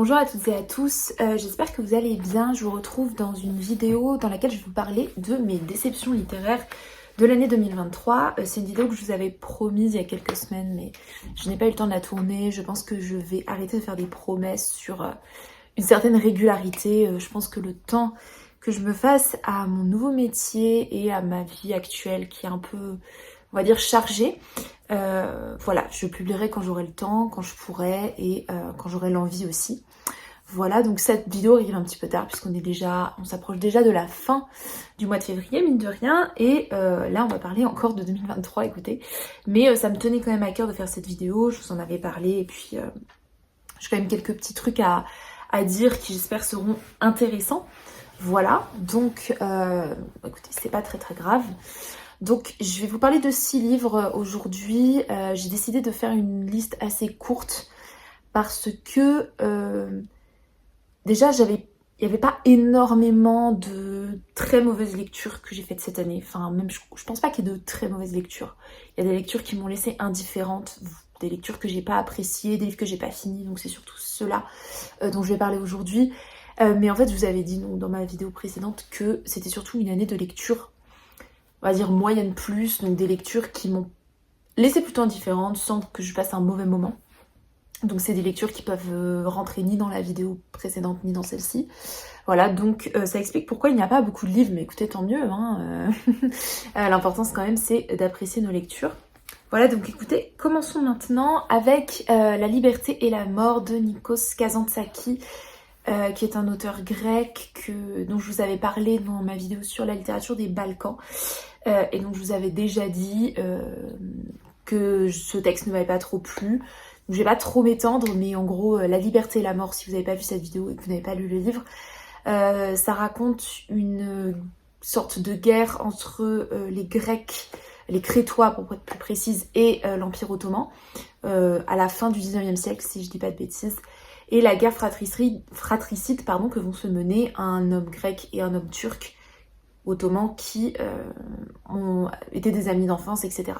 Bonjour à toutes et à tous, j'espère que vous allez bien. Je vous retrouve dans une vidéo dans laquelle je vais vous parler de mes déceptions littéraires de l'année 2023. C'est une vidéo que je vous avais promise il y a quelques semaines, mais je n'ai pas eu le temps de la tourner. Je pense que je vais arrêter de faire des promesses sur une certaine régularité. Je pense que le temps que je me fasse à mon nouveau métier et à ma vie actuelle qui est un peu, on va dire, chargée, voilà, je publierai quand j'aurai le temps, quand je pourrai et quand j'aurai l'envie aussi. Voilà, donc cette vidéo arrive un petit peu tard on s'approche déjà de la fin du mois de février, mine de rien, et là on va parler encore de 2023, écoutez, mais ça me tenait quand même à cœur de faire cette vidéo, je vous en avais parlé, et puis j'ai quand même quelques petits trucs à dire qui j'espère seront intéressants. Voilà, donc écoutez, c'est pas très grave. Donc je vais vous parler de 6 livres aujourd'hui. J'ai décidé de faire une liste assez courte parce que déjà il n'y avait pas énormément de très mauvaises lectures que j'ai faites cette année. Enfin même je pense pas qu'il y ait de très mauvaises lectures. Il y a des lectures qui m'ont laissée indifférente, des lectures que j'ai pas appréciées, des livres que j'ai pas finis, donc c'est surtout ceux-là dont je vais parler aujourd'hui. Mais en fait je vous avais dit dans ma vidéo précédente que c'était surtout une année de lecture, on va dire moyenne plus, donc des lectures qui m'ont laissé plutôt indifférente sans que je passe un mauvais moment. Donc c'est des lectures qui peuvent rentrer ni dans la vidéo précédente ni dans celle-ci. Voilà, donc ça explique pourquoi il n'y a pas beaucoup de livres, mais écoutez, tant mieux, hein. L'important quand même c'est d'apprécier nos lectures. Voilà, donc écoutez, commençons maintenant avec La liberté et la mort de Nikos Kazantzakis, qui est un auteur grec dont je vous avais parlé dans ma vidéo sur la littérature des Balkans. Et donc je vous avais déjà dit que ce texte ne m'avait pas trop plu. Donc je vais pas trop m'étendre, mais en gros, La liberté et la mort, si vous n'avez pas vu cette vidéo et que vous n'avez pas lu le livre, ça raconte une sorte de guerre entre les Grecs, les Crétois pour être plus précise, et l'Empire ottoman, à la fin du 19e siècle, si je dis pas de bêtises, et la guerre fratricide que vont se mener un homme grec et un homme turc ottomans qui ont été des amis d'enfance, etc.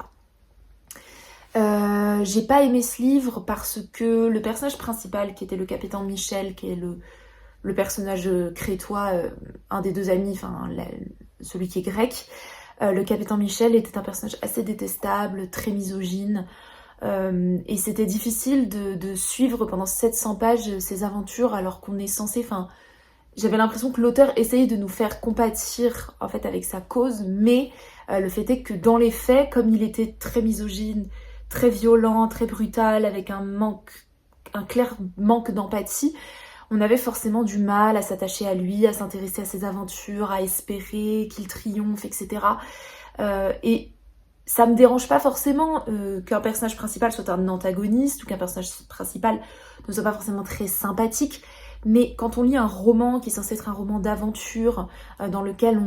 J'ai pas aimé ce livre parce que le personnage principal, qui était le capitaine Michel, qui est le personnage crétois, un des deux amis, enfin celui qui est grec, le capitaine Michel était un personnage assez détestable, très misogyne, et c'était difficile de suivre pendant 700 pages ses aventures alors qu'on est censé, j'avais l'impression que l'auteur essayait de nous faire compatir en fait avec sa cause, mais le fait est que dans les faits, comme il était très misogyne, très violent, très brutal, avec un clair manque d'empathie, on avait forcément du mal à s'attacher à lui, à s'intéresser à ses aventures, à espérer qu'il triomphe, etc. Et ça me dérange pas forcément qu'un personnage principal soit un antagoniste ou qu'un personnage principal ne soit pas forcément très sympathique. Mais quand on lit un roman qui est censé être un roman d'aventure, dans lequel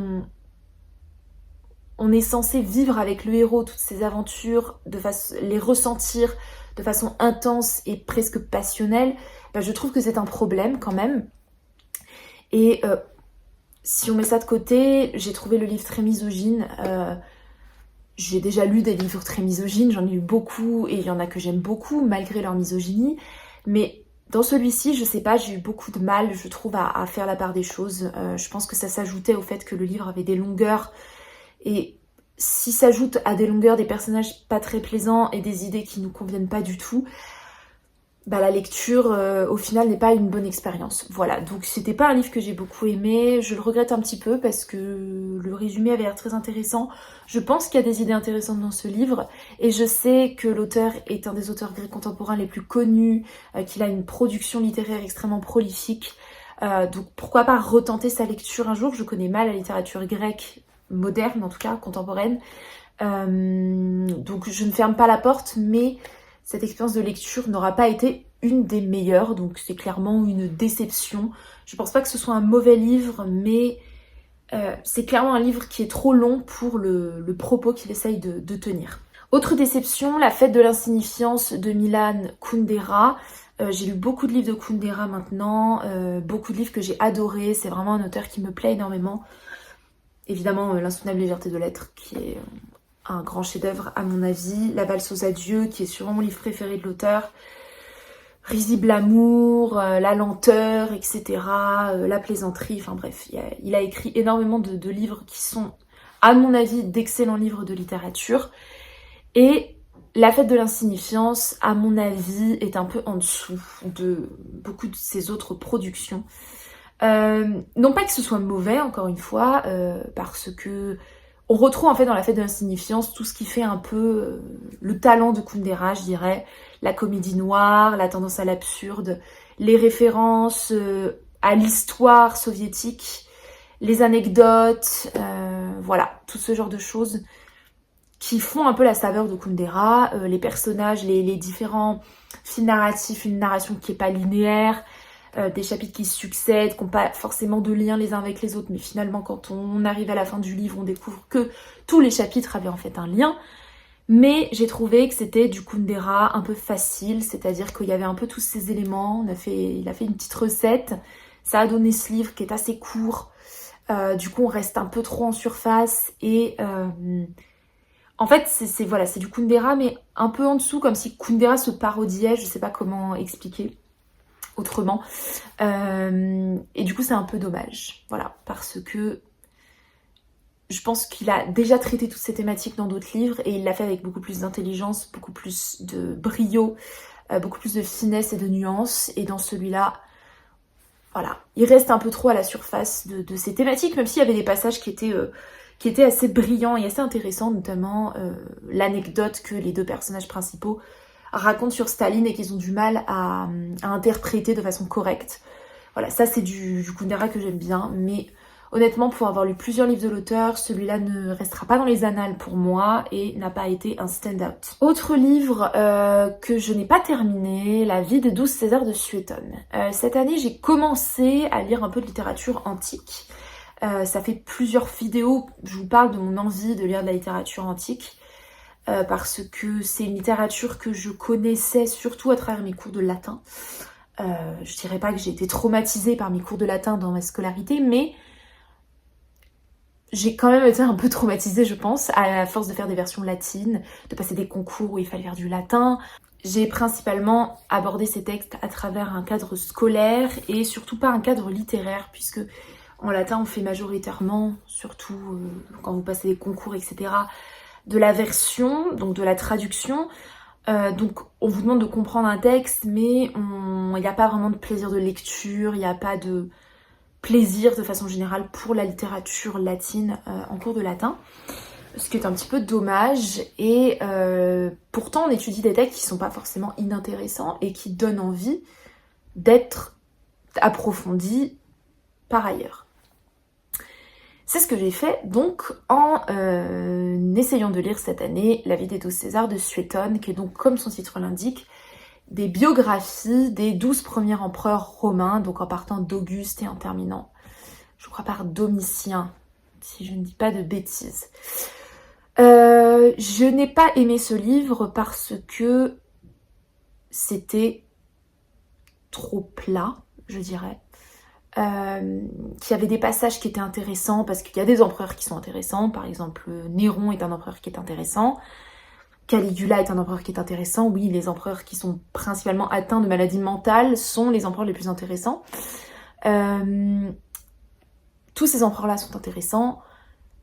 on est censé vivre avec le héros toutes ces aventures, les ressentir de façon intense et presque passionnelle, je trouve que c'est un problème quand même. Et si on met ça de côté, j'ai trouvé le livre très misogyne. J'ai déjà lu des livres très misogynes, j'en ai lu beaucoup et il y en a que j'aime beaucoup malgré leur misogynie. Mais dans celui-ci, je sais pas, j'ai eu beaucoup de mal, je trouve, à faire la part des choses. Je pense que ça s'ajoutait au fait que le livre avait des longueurs. Et si s'ajoute à des longueurs des personnages pas très plaisants et des idées qui nous conviennent pas du tout, la lecture, au final, n'est pas une bonne expérience. Voilà, donc c'était pas un livre que j'ai beaucoup aimé. Je le regrette un petit peu parce que le résumé avait l'air très intéressant. Je pense qu'il y a des idées intéressantes dans ce livre. Et je sais que l'auteur est un des auteurs grecs contemporains les plus connus, qu'il a une production littéraire extrêmement prolifique. Donc pourquoi pas retenter sa lecture un jour. Je connais mal la littérature grecque moderne, en tout cas contemporaine. Donc je ne ferme pas la porte, mais cette expérience de lecture n'aura pas été une des meilleures, donc c'est clairement une déception. Je pense pas que ce soit un mauvais livre, mais c'est clairement un livre qui est trop long pour le propos qu'il essaye de tenir. Autre déception, La fête de l'insignifiance de Milan Kundera. J'ai lu beaucoup de livres de Kundera maintenant, beaucoup de livres que j'ai adorés, c'est vraiment un auteur qui me plaît énormément. Évidemment, L'insoutenable légèreté de l'être, qui est un grand chef-d'œuvre à mon avis. La valse aux adieux, qui est sûrement mon livre préféré de l'auteur. risible amour, la lenteur, etc., la plaisanterie, enfin bref, il a écrit énormément de livres qui sont, à mon avis, d'excellents livres de littérature. Et La Fête de l'insignifiance, à mon avis, est un peu en dessous de beaucoup de ses autres productions. Non pas que ce soit mauvais, encore une fois, parce que on retrouve en fait dans La Fête de l'insignifiance tout ce qui fait un peu le talent de Kundera, je dirais. La comédie noire, la tendance à l'absurde, les références à l'histoire soviétique, les anecdotes, voilà, tout ce genre de choses qui font un peu la saveur de Kundera, les personnages, les différents fils narratifs, une narration qui n'est pas linéaire, des chapitres qui se succèdent, qui n'ont pas forcément de lien les uns avec les autres, mais finalement quand on arrive à la fin du livre, on découvre que tous les chapitres avaient en fait un lien. Mais j'ai trouvé que c'était du Kundera un peu facile, c'est-à-dire qu'il y avait un peu tous ces éléments, il a fait une petite recette, ça a donné ce livre qui est assez court, du coup on reste un peu trop en surface et... en fait, c'est du Kundera, mais un peu en dessous, comme si Kundera se parodiait, je sais pas comment expliquer autrement. Et du coup, c'est un peu dommage, voilà, parce que je pense qu'il a déjà traité toutes ces thématiques dans d'autres livres, et il l'a fait avec beaucoup plus d'intelligence, beaucoup plus de brio, beaucoup plus de finesse et de nuance, et dans celui-là, voilà, il reste un peu trop à la surface de ces thématiques, même s'il y avait des passages qui étaient assez brillants et assez intéressants, notamment l'anecdote que les deux personnages principaux racontent sur Staline et qu'ils ont du mal à interpréter de façon correcte. Voilà, ça c'est du Kundera que j'aime bien, mais honnêtement, pour avoir lu plusieurs livres de l'auteur, celui-là ne restera pas dans les annales pour moi et n'a pas été un stand-out. Autre livre que je n'ai pas terminé, La vie des 12 Césars de Suétone. Cette année, j'ai commencé à lire un peu de littérature antique. Ça fait plusieurs vidéos, je vous parle de mon envie de lire de la littérature antique, parce que c'est une littérature que je connaissais surtout à travers mes cours de latin. Je dirais pas que j'ai été traumatisée par mes cours de latin dans ma scolarité, mais j'ai quand même été un peu traumatisée, je pense, à force de faire des versions latines, de passer des concours où il fallait faire du latin. J'ai principalement abordé ces textes à travers un cadre scolaire et surtout pas un cadre littéraire, puisque en latin on fait majoritairement, surtout quand vous passez des concours, etc., de la version, donc de la traduction. Donc on vous demande de comprendre un texte, mais il n'y a pas vraiment de plaisir de lecture, il n'y a pas de plaisir de façon générale pour la littérature latine en cours de latin, ce qui est un petit peu dommage. Et pourtant on étudie des textes qui sont pas forcément inintéressants et qui donnent envie d'être approfondis par ailleurs. C'est ce que j'ai fait donc en essayant de lire cette année La vie des 12 Césars de Suétone, qui est donc, comme son titre l'indique, des biographies des 12 premiers empereurs romains, donc en partant d'Auguste et en terminant, je crois, par Domitien, si je ne dis pas de bêtises. Je n'ai pas aimé ce livre parce que c'était trop plat, je dirais. Qu'il y avait des passages qui étaient intéressants parce qu'il y a des empereurs qui sont intéressants. Par exemple, Néron est un empereur qui est intéressant. Caligula est un empereur qui est intéressant. Oui, les empereurs qui sont principalement atteints de maladies mentales sont les empereurs les plus intéressants. Tous ces empereurs-là sont intéressants.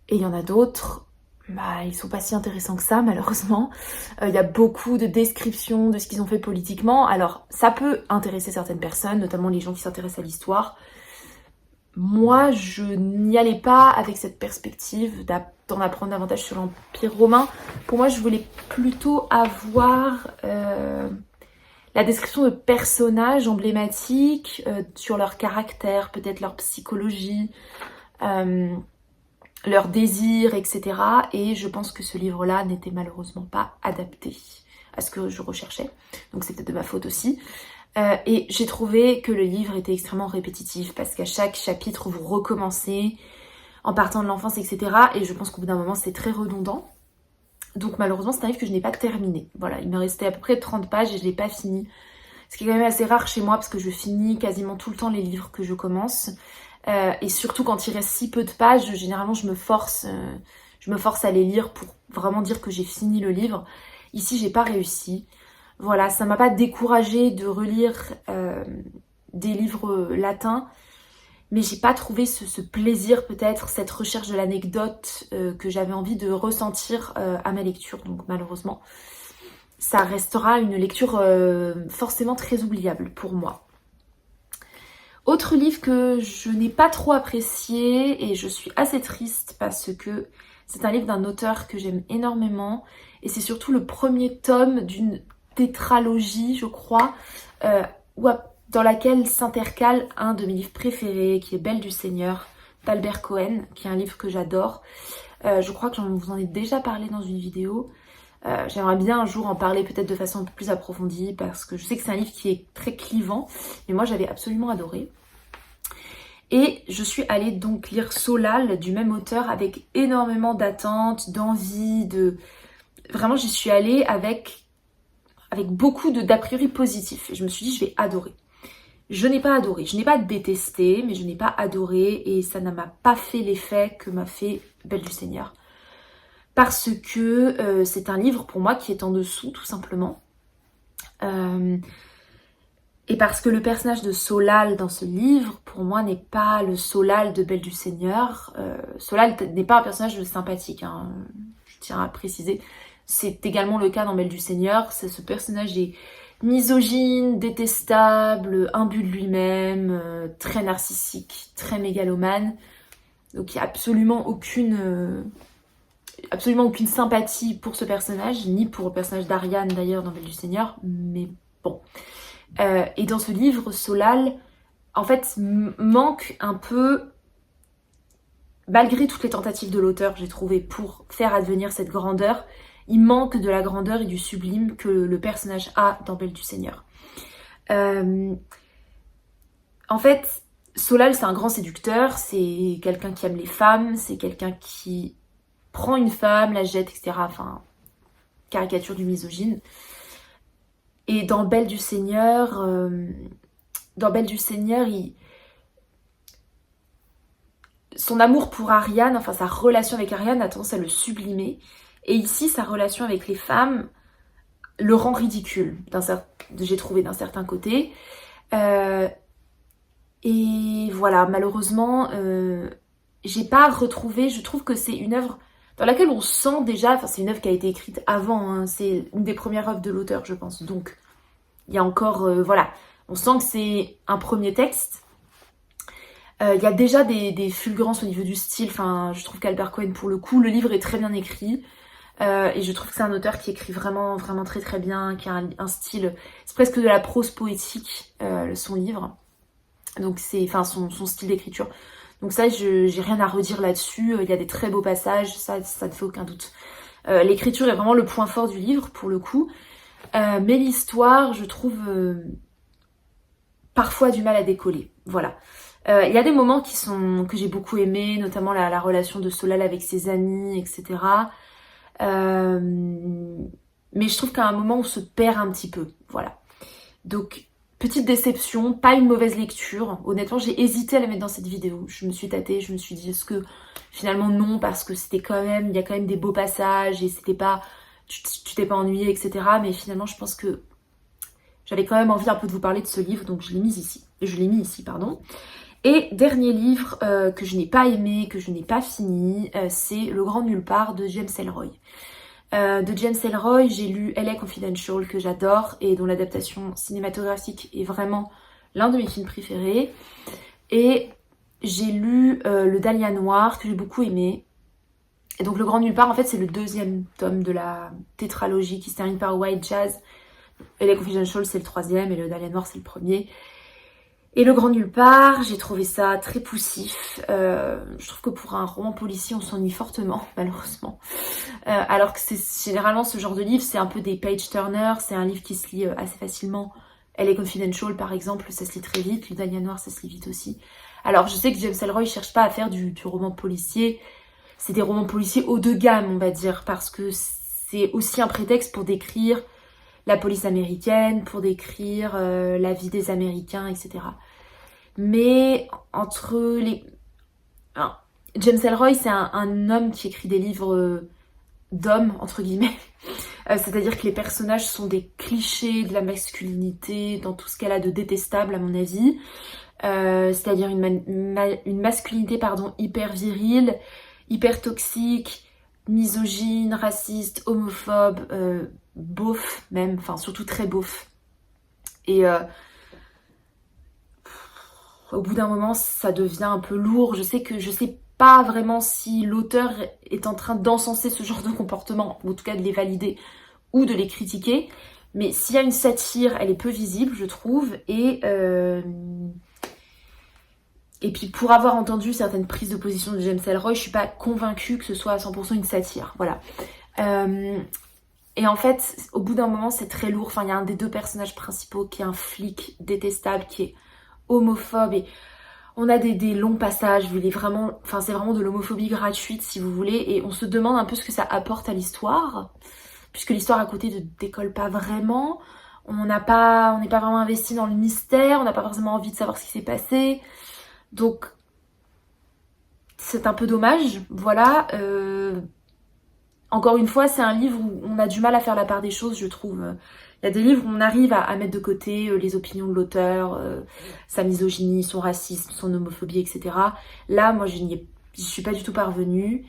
Et il y en a d'autres, ils sont pas si intéressants que ça, malheureusement. Il y a beaucoup de descriptions de ce qu'ils ont fait politiquement. Alors, ça peut intéresser certaines personnes, notamment les gens qui s'intéressent à l'histoire. Moi, je n'y allais pas avec cette perspective d'en apprendre davantage sur l'Empire romain. Pour moi, je voulais plutôt avoir la description de personnages emblématiques, sur leur caractère, peut-être leur psychologie, leurs désirs, etc. Et je pense que ce livre-là n'était malheureusement pas adapté à ce que je recherchais. Donc c'était de ma faute aussi. Et j'ai trouvé que le livre était extrêmement répétitif parce qu'à chaque chapitre vous recommencez en partant de l'enfance, etc. Et je pense qu'au bout d'un moment c'est très redondant. Donc malheureusement c'est un livre que je n'ai pas terminé. Voilà, il me restait à peu près 30 pages et je ne l'ai pas fini. Ce qui est quand même assez rare chez moi parce que je finis quasiment tout le temps les livres que je commence. Et surtout quand il reste si peu de pages, généralement je me force à les lire pour vraiment dire que j'ai fini le livre. Ici j'ai pas réussi. Voilà, ça m'a pas découragée de relire des livres latins, mais j'ai pas trouvé ce plaisir peut-être, cette recherche de l'anecdote que j'avais envie de ressentir à ma lecture. Donc malheureusement, ça restera une lecture forcément très oubliable pour moi. Autre livre que je n'ai pas trop apprécié et je suis assez triste parce que c'est un livre d'un auteur que j'aime énormément et c'est surtout le premier tome d'une tétralogie, je crois, dans laquelle s'intercale un de mes livres préférés qui est Belle du Seigneur d'Albert Cohen, qui est un livre que j'adore. Je crois que j'en vous en ai déjà parlé dans une vidéo. J'aimerais bien un jour en parler peut-être de façon un peu plus approfondie parce que je sais que c'est un livre qui est très clivant, mais moi j'avais absolument adoré. Et je suis allée donc lire Solal du même auteur avec énormément d'attentes, d'envie, Vraiment j'y suis allée avec beaucoup d'a priori positifs. Et je me suis dit je vais adorer. Je n'ai pas adoré, je n'ai pas détesté, mais je n'ai pas adoré et ça ne m'a pas fait l'effet que m'a fait Belle du Seigneur. Parce que c'est un livre pour moi qui est en dessous tout simplement. Et parce que le personnage de Solal dans ce livre, pour moi, n'est pas le Solal de Belle du Seigneur. Solal n'est pas un personnage sympathique, hein, je tiens à préciser. C'est également le cas dans Belle du Seigneur. Ce personnage est misogyne, détestable, imbu de lui-même, très narcissique, très mégalomane. Donc il n'y a absolument aucune sympathie pour ce personnage, ni pour le personnage d'Ariane d'ailleurs dans Belle du Seigneur, mais bon. Et dans ce livre, Solal, en fait, manque un peu, malgré toutes les tentatives de l'auteur, j'ai trouvé, pour faire advenir cette grandeur, il manque de la grandeur et du sublime que le personnage a dans Belle du Seigneur. En fait, Solal, c'est un grand séducteur, c'est quelqu'un qui aime les femmes, c'est quelqu'un qui prend une femme, la jette, etc. Enfin, caricature du misogyne. Et dans Belle du Seigneur, son amour pour Ariane, enfin sa relation avec Ariane a tendance à le sublimer. Et ici, sa relation avec les femmes le rend ridicule, j'ai trouvé d'un certain côté. Et voilà, malheureusement, j'ai pas retrouvé, je trouve que c'est une œuvre dans laquelle on sent déjà, enfin c'est une œuvre qui a été écrite avant, hein, c'est une des premières œuvres de l'auteur je pense, donc il y a encore, voilà, on sent que c'est un premier texte. Il y a déjà des fulgurances au niveau du style, enfin je trouve qu'Albert Cohen pour le coup, le livre est très bien écrit, et je trouve que c'est un auteur qui écrit vraiment, vraiment très très bien, qui a un style, c'est presque de la prose poétique, son livre, donc c'est, enfin son style d'écriture. Donc ça, j'ai rien à redire là-dessus. Il y a des très beaux passages, ça ne fait aucun doute. L'écriture est vraiment le point fort du livre, pour le coup. Mais l'histoire, je trouve, parfois du mal à décoller. Voilà. Il y a des moments que j'ai beaucoup aimés, notamment la relation de Solal avec ses amis, etc. Mais je trouve qu'à un moment, on se perd un petit peu. Voilà. Donc, petite déception, pas une mauvaise lecture. Honnêtement, j'ai hésité à la mettre dans cette vidéo. Je me suis tâtée, je me suis dit, est-ce que finalement non, parce que il y a quand même des beaux passages et c'était pas, tu t'es pas ennuyé, etc. Mais finalement, je pense que j'avais quand même envie un peu de vous parler de ce livre, donc je l'ai mis ici. Et dernier livre que je n'ai pas aimé, que je n'ai pas fini, c'est Le Grand Nulle Part de James Ellroy. De James Ellroy, j'ai lu LA Confidential que j'adore et dont l'adaptation cinématographique est vraiment l'un de mes films préférés. Et j'ai lu Le Dahlia Noir que j'ai beaucoup aimé. Et donc Le Grand Nulle Part, en fait, c'est le deuxième tome de la tétralogie qui se termine par White Jazz. LA Confidential, c'est le troisième et Le Dahlia Noir, c'est le premier. Et Le Grand Nulle Part, j'ai trouvé ça très poussif. Je trouve que pour un roman policier, on s'ennuie fortement, malheureusement. Alors que c'est généralement ce genre de livre, c'est un peu des page-turners, c'est un livre qui se lit assez facilement. LA Confidential, par exemple, ça se lit très vite. Le Dahlia Noir, ça se lit vite aussi. Alors, je sais que James Ellroy cherche pas à faire du roman policier. C'est des romans policiers haut de gamme, on va dire, parce que c'est aussi un prétexte pour décrire la police américaine, pour décrire la vie des Américains, etc. Mais entre les... Alors, James Ellroy, c'est un homme qui écrit des livres d'hommes, entre guillemets. C'est-à-dire que les personnages sont des clichés de la masculinité dans tout ce qu'elle a de détestable à mon avis. C'est-à-dire une masculinité hyper virile, hyper toxique, misogyne, raciste, homophobe, beauf même, enfin surtout très beauf. Et au bout d'un moment, ça devient un peu lourd. Je sais pas vraiment si l'auteur est en train d'encenser ce genre de comportement, ou en tout cas de les valider ou de les critiquer. Mais s'il y a une satire, elle est peu visible, je trouve. Et puis pour avoir entendu certaines prises de position de James Ellroy, je suis pas convaincue que ce soit à 100% une satire. Voilà. Et en fait, au bout d'un moment, c'est très lourd. Enfin, il y a un des deux personnages principaux qui est un flic détestable, qui est homophobe, et on a des longs passages où il est vraiment, enfin c'est vraiment de l'homophobie gratuite si vous voulez, et on se demande un peu ce que ça apporte à l'histoire, puisque l'histoire à côté ne décolle pas vraiment, on n'est pas vraiment investi dans le mystère, on n'a pas forcément envie de savoir ce qui s'est passé, donc c'est un peu dommage, voilà. Encore une fois, c'est un livre où on a du mal à faire la part des choses, je trouve. Il y a des livres où on arrive à mettre de côté les opinions de l'auteur, sa misogynie, son racisme, son homophobie, etc. Là, moi, je suis pas du tout parvenue.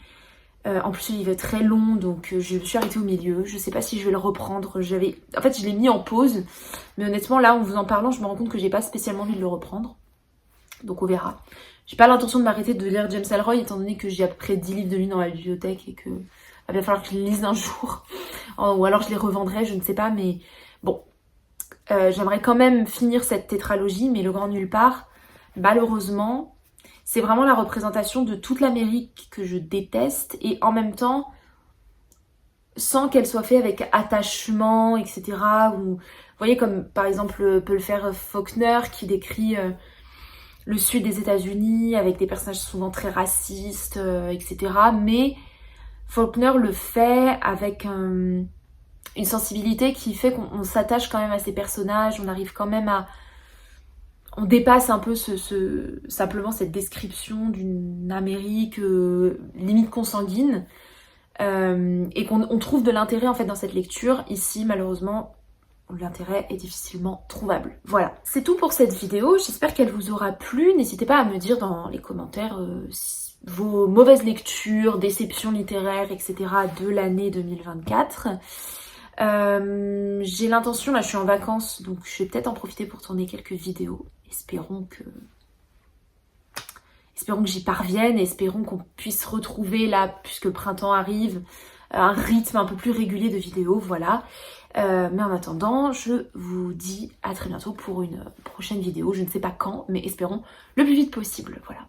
En plus, le livre est très long, donc je me suis arrêtée au milieu. Je sais pas si je vais le reprendre. En fait, je l'ai mis en pause. Mais honnêtement, là, en vous en parlant, je me rends compte que j'ai pas spécialement envie de le reprendre. Donc on verra. J'ai pas l'intention de m'arrêter de lire James Ellroy, étant donné que j'ai à peu près 10 livres de lui dans ma bibliothèque et que il va bien falloir que je les lise un jour. Ou alors je les revendrai, je ne sais pas, mais bon. J'aimerais quand même finir cette tétralogie, mais Le Grand Nulle Part, malheureusement, c'est vraiment la représentation de toute l'Amérique que je déteste, et en même temps, sans qu'elle soit faite avec attachement, etc. Ou, vous voyez, comme par exemple peut le faire Faulkner, qui décrit le sud des États-Unis avec des personnages souvent très racistes, etc. Mais Faulkner le fait avec une sensibilité qui fait qu'on s'attache quand même à ces personnages, on arrive quand même à... On dépasse un peu simplement cette description d'une Amérique limite consanguine, et qu'on trouve de l'intérêt en fait dans cette lecture. Ici, malheureusement, l'intérêt est difficilement trouvable. Voilà, c'est tout pour cette vidéo. J'espère qu'elle vous aura plu. N'hésitez pas à me dire dans les commentaires vos mauvaises lectures, déceptions littéraires, etc. de l'année 2024. J'ai l'intention, là je suis en vacances, donc je vais peut-être en profiter pour tourner quelques vidéos. Espérons que j'y parvienne, espérons qu'on puisse retrouver là, puisque le printemps arrive, un rythme un peu plus régulier de vidéos, voilà. Mais en attendant, je vous dis à très bientôt pour une prochaine vidéo, je ne sais pas quand, mais espérons le plus vite possible, voilà.